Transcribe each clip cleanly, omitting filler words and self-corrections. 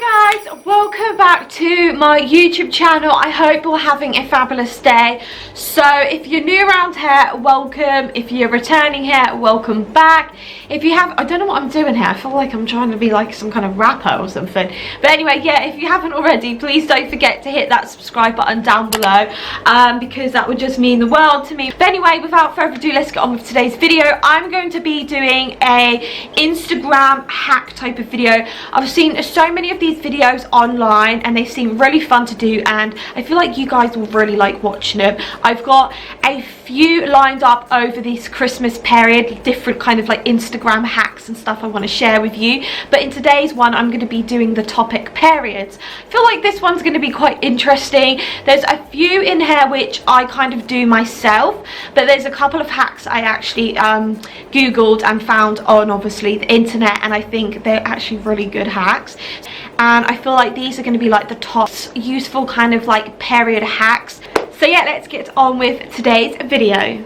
Hi guys, welcome back to my YouTube channel. I hope you're having a fabulous day. So if you're new around here, welcome. If you're returning here, welcome back. If you have, I don't know what I'm doing here. I feel like I'm trying to be like some kind of rapper or something. But anyway, yeah, if you haven't already, please don't forget to hit that subscribe button down below, because that would just mean the world to me. But anyway, without further ado, let's get on with today's video. I'm going to be doing a Instagram hack type of video. I've seen so many of these videos online and they seem really fun to do, and I feel like you guys will really like watching them. I've got a few lined up over this Christmas period, different kind of like Instagram hacks and stuff I want to share with you. But in today's one, I'm going to be doing the topic periods. I feel like this one's going to be quite interesting. There's a few in here which I kind of do myself, but there's a couple of hacks I actually googled and found on obviously the internet, and I think they're actually really good hacks. And I feel like these are going to be like the top useful kind of like period hacks. So yeah, let's get on with today's video.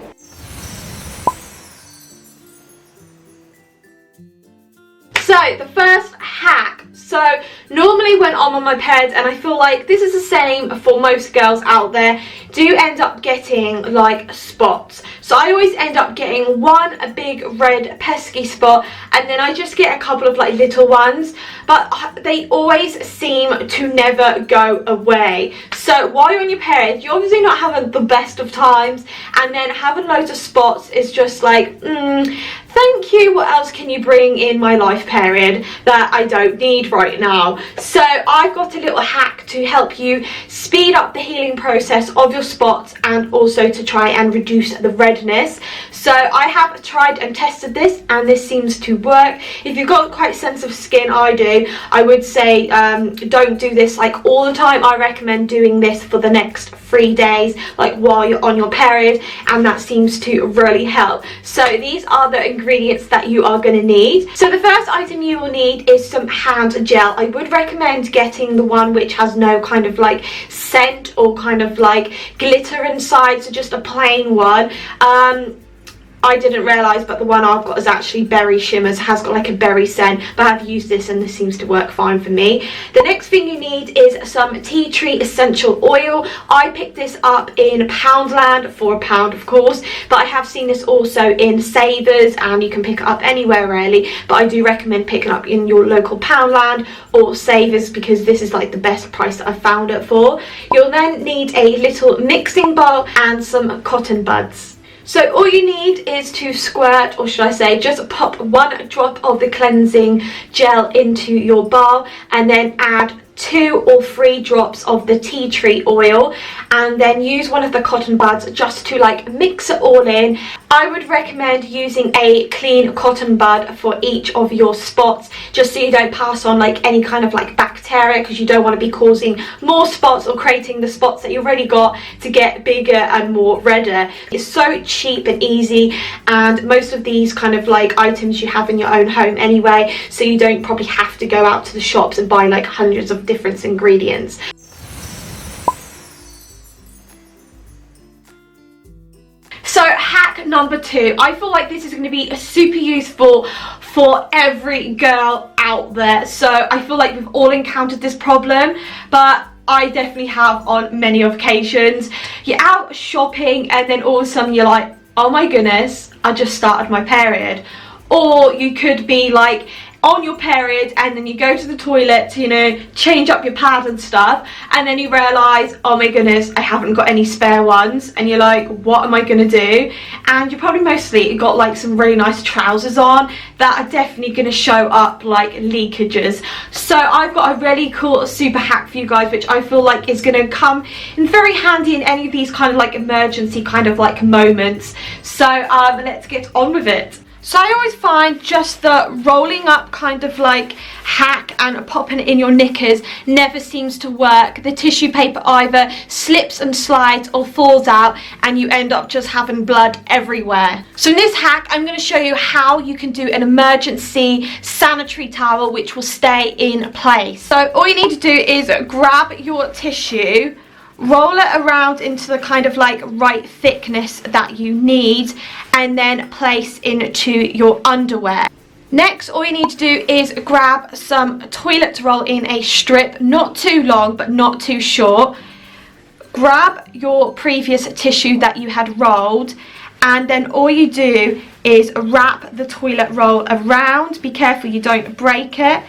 So the first hack. So normally when I'm on my period, and I feel like this is the same for most girls out there, do end up getting like spots. So I always end up getting a big red pesky spot, and then I just get a couple of like little ones, but they always seem to never go away. So while you're on your period, you're obviously not having the best of times, and then having loads of spots is just like, thank you, what else can you bring in my life, period, that I don't need right now? So I've got a little hack to help you speed up the healing process of your spots, and also to try and reduce the redness. So I have tried and tested this, and this seems to work. If you've got quite sensitive skin, I would say don't do this like all the time. I recommend doing this for the next 3 days, like while you're on your period, and that seems to really help. So these are the ingredients that you are going to need. So the first item you will need is some hand gel. I would recommend getting the one which has no kind of like scent or kind of like glitter inside, so just a plain one. I didn't realise, but the one I've got is actually berry shimmers, has got like a berry scent, but I've used this and this seems to work fine for me. The next thing you need is some tea tree essential oil. I picked this up in Poundland for £1, of course, but I have seen this also in Savers, and you can pick it up anywhere really, but I do recommend picking up in your local Poundland or Savers, because this is like the best price that I've found it for. You'll then need a little mixing bowl and some cotton buds. So all you need is to squirt, or should I say just pop 1 drop of the cleansing gel into your bowl, and then add 2 or 3 drops of the tea tree oil, and then use one of the cotton buds just to like mix it all in. I would recommend using a clean cotton bud for each of your spots, just so you don't pass on like any kind of like bacteria, because you don't want to be causing more spots or creating the spots that you've already got to get bigger and more redder. It's so cheap and easy, and most of these kind of like items you have in your own home anyway, so you don't probably have to go out to the shops and buy like hundreds of different ingredients. So hack number 2, I feel like this is going to be super useful for every girl out there. So I feel like we've all encountered this problem, but I definitely have on many occasions. You're out shopping and then all of a sudden you're like, oh my goodness, I just started my period. Or you could be like on your period and then you go to the toilet to, you know, change up your pad and stuff, and then you realise, oh my goodness, I haven't got any spare ones, and you're like, what am I gonna do? And you're probably mostly got like some really nice trousers on that are definitely gonna show up like leakages. So I've got a really cool super hack for you guys, which I feel like is gonna come in very handy in any of these kind of like emergency kind of like moments. So let's get on with it. So I always find just the rolling up kind of like hack and popping it in your knickers never seems to work. The tissue paper either slips and slides or falls out, and you end up just having blood everywhere. So in this hack, I'm going to show you how you can do an emergency sanitary towel which will stay in place. So all you need to do is grab your tissue, roll it around into the kind of like right thickness that you need, and then place into your underwear. Next, all you need to do is grab some toilet roll in a strip, not too long but not too short. Grab your previous tissue that you had rolled, and then all you do is wrap the toilet roll around. Be careful you don't break it.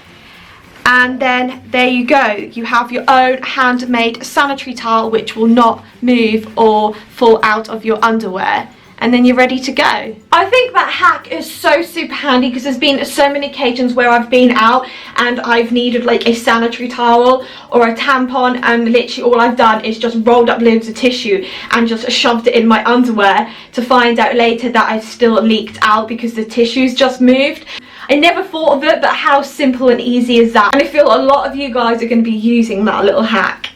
And then there you go, you have your own handmade sanitary towel which will not move or fall out of your underwear. And then you're ready to go. I think that hack is so super handy because there's been so many occasions where I've been out and I've needed like a sanitary towel or a tampon, and literally all I've done is just rolled up loads of tissue and just shoved it in my underwear, to find out later that I've still leaked out because the tissue's just moved. I never thought of it, but how simple and easy is that? And I feel a lot of you guys are going to be using that little hack.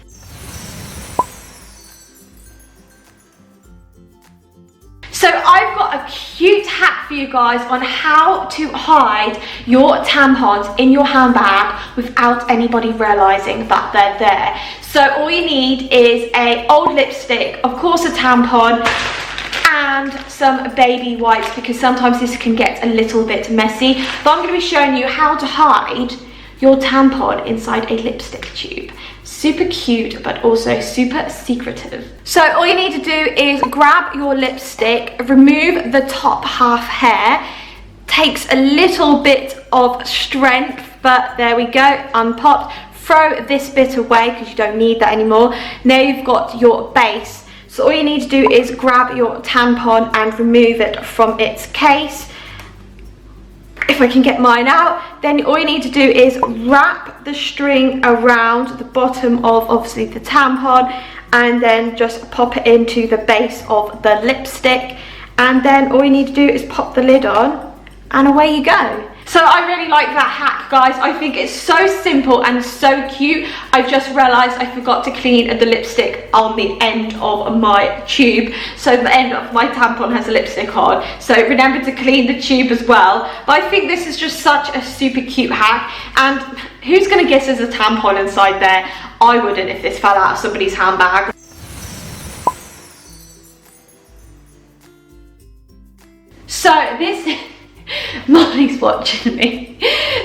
So I've got a cute hack for you guys on how to hide your tampons in your handbag without anybody realising that they're there. So all you need is an old lipstick, of course a tampon, and some baby wipes, because sometimes this can get a little bit messy. But I'm going to be showing you how to hide your tampon inside a lipstick tube. Super cute, but also super secretive. So all you need to do is grab your lipstick, remove the top half hair. Takes a little bit of strength, but there we go, unpopped. Throw this bit away because you don't need that anymore. Now you've got your base. So all you need to do is grab your tampon and remove it from its case. If I can get mine out, then all you need to do is wrap the string around the bottom of obviously the tampon, and then just pop it into the base of the lipstick, and then all you need to do is pop the lid on, and away you go. So I really like that hack, guys. I think it's so simple and so cute. I've just realised I forgot to clean the lipstick on the end of my tube. So the end of my tampon has a lipstick on. So remember to clean the tube as well. But I think this is just such a super cute hack. And who's going to guess there's a tampon inside there? I wouldn't if this fell out of somebody's handbag. So this... Molly's watching me.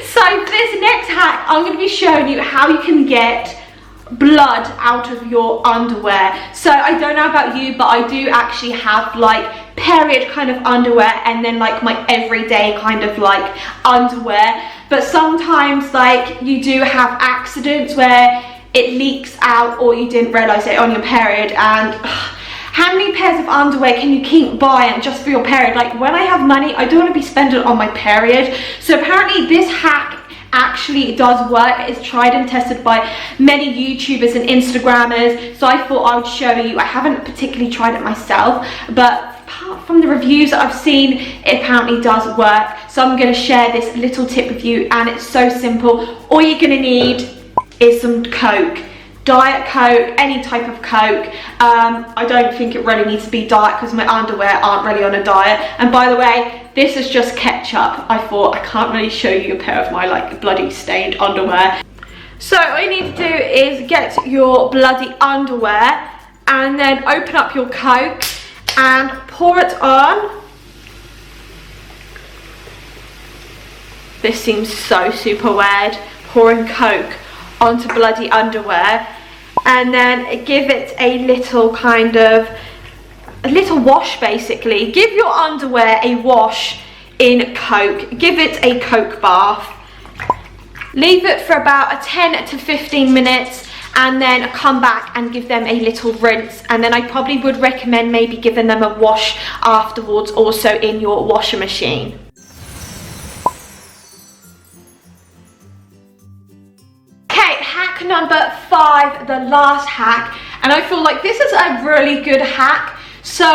So for this next hack, I'm going to be showing you how you can get blood out of your underwear. So I don't know about you, but I do actually have like period kind of underwear, and then like my everyday kind of like underwear. But sometimes like you do have accidents where it leaks out, or you didn't realise it on your period, and how many pairs of underwear can you keep buying just for your period? Like when I have money, I don't want to be spending it on my period. So apparently this hack actually does work. It's tried and tested by many YouTubers and Instagrammers. So I thought I would show you. I haven't particularly tried it myself, but apart from the reviews that I've seen, it apparently does work. So I'm going to share this little tip with you, and it's so simple. All you're going to need is some Coke. Diet Coke, any type of Coke. I don't think it really needs to be diet because my underwear aren't really on a diet. And by the way, this is just ketchup. I thought I can't really show you a pair of my like bloody stained underwear. So all you need to do is get your bloody underwear and then open up your Coke and pour it on. This seems so super weird, pouring Coke onto bloody underwear. And then give it a little kind of, a little wash basically. Give your underwear a wash in Coke. Give it a Coke bath. Leave it for about 10 to 15 minutes and then come back and give them a little rinse. And then I probably would recommend maybe giving them a wash afterwards, also in your washer machine. Number 5, the last hack, and I feel like this is a really good hack. So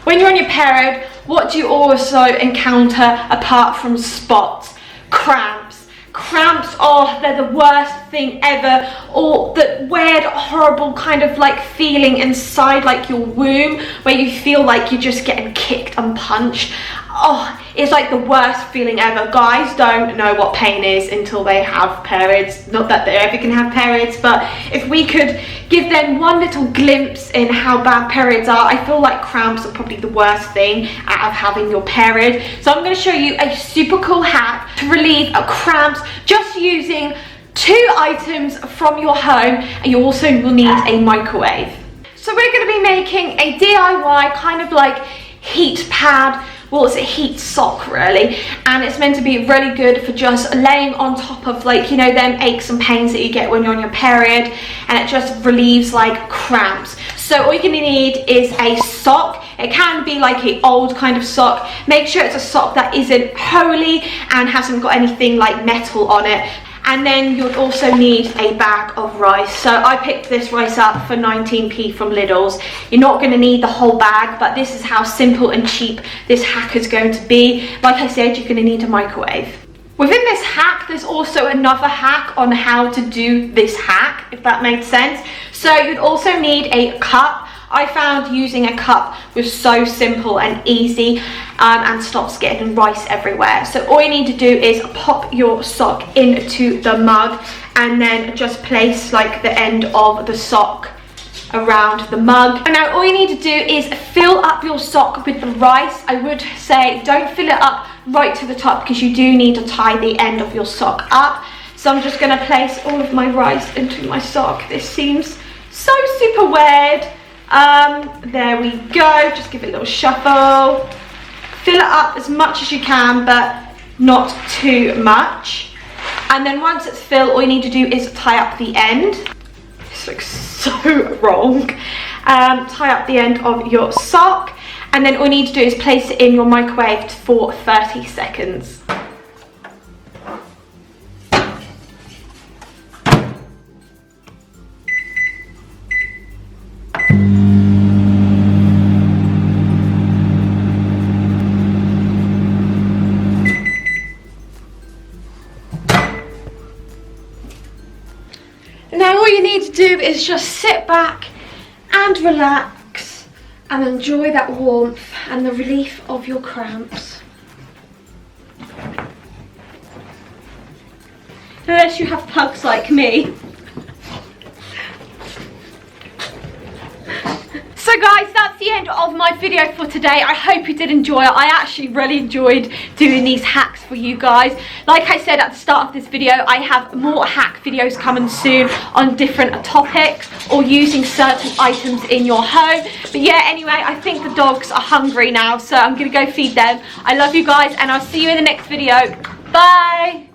when you're on your period, what do you also encounter apart from spots? Cramps. Cramps, oh, they're the worst thing ever. Or the weird, horrible kind of like feeling inside like your womb where you feel like you're just getting kicked and punched. oh, it's like the worst feeling ever. Guys don't know what pain is until they have periods. Not that they ever can have periods, but if we could give them one little glimpse in how bad periods are, I feel like cramps are probably the worst thing out of having your period. So I'm going to show you a super cool hack to relieve cramps just using 2 items from your home, and you also will need a microwave. So we're going to be making a DIY kind of like heat pad. Well, it's a heat sock really, and it's meant to be really good for just laying on top of, like, you know, them aches and pains that you get when you're on your period, and it just relieves like cramps. So all you're going to need is a sock. It can be like an old kind of sock. Make sure it's a sock that isn't holey and hasn't got anything like metal on it. And then you'll also need a bag of rice. So I picked this rice up for 19p from Lidl's. You're not going to need the whole bag, but this is how simple and cheap this hack is going to be. Like I said, you're going to need a microwave. Within this hack, there's also another hack on how to do this hack, if that makes sense. So you'd also need a cup. I found using a cup was so simple and easy, and stops getting rice everywhere. So all you need to do is pop your sock into the mug, and then just place like the end of the sock around the mug. And now all you need to do is fill up your sock with the rice. I would say don't fill it up right to the top, because you do need to tie the end of your sock up. So I'm just going to place all of my rice into my sock. This seems so super weird. There we go. Just give it a little shuffle. Fill it up as much as you can, but not too much. And then once it's filled, all you need to do is tie up the end. This looks so wrong. Tie up the end of your sock, and then all you need to do is place it in your microwave for 30 seconds. Now all you need to do is just sit back and relax and enjoy that warmth and the relief of your cramps. Unless you have pugs like me. So guys, that's the end of my video for today. I hope you did enjoy it. I actually really enjoyed doing these hacks for you guys. Like I said at the start of this video, I have more hack videos coming soon on different topics or using certain items in your home. But yeah, anyway, I think the dogs are hungry now, so I'm gonna go feed them. I love you guys, and I'll see you in the next video. Bye.